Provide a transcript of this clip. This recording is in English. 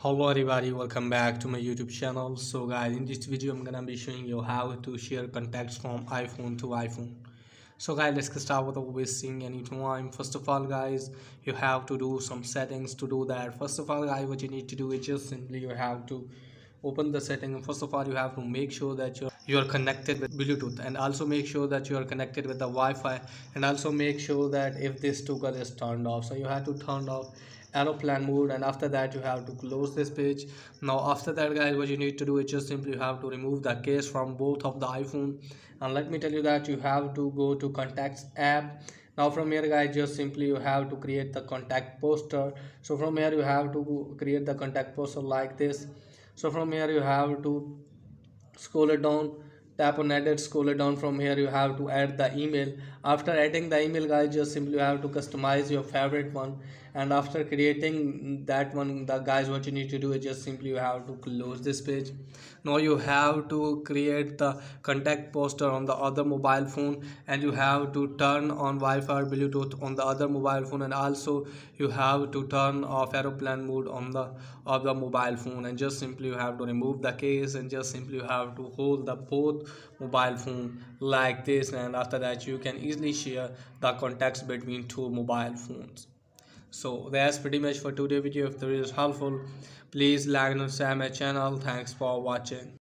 Hello everybody, welcome back to my YouTube channel. So guys, in this video I'm gonna be showing you how to share contacts from iPhone to iPhone. So guys, let's get started without wasting any time. First of all guys, you have to do some settings to do that. First of all guys, what you need to do is just simply you have to open the setting. First of all, you have to make sure that you're connected with Bluetooth, and also make sure that you are connected with the Wi-Fi, and also make sure that if this toggle is turned off, so you have to turn off aeroplane mode, and after that you have to close this page. Now after that guys, what you need to do is just simply you have to remove the case from both of the iPhone, and let me tell you that you have to go to contacts app. Now from here guys, just simply you have to create the contact poster. So from here you have to create the contact poster like this. So from here you have to scroll it down, tap on edit, scroll it down. From here you have to add the email. After adding the email guys, just simply you have to customize your favorite one, and after creating that one, the guys, what you need to do is just simply you have to close this page. Now you have to create the contact poster on the other mobile phone, and you have to turn on Wi-Fi Bluetooth on the other mobile phone, and also you have to turn off aeroplane mode on the other mobile phone, and just simply you have to remove the case, and just simply you have to hold the both mobile phone like this, and after that you can easily share the contacts between two mobile phones. So that's pretty much for today's video. If there is helpful, please like and subscribe my channel. Thanks for watching.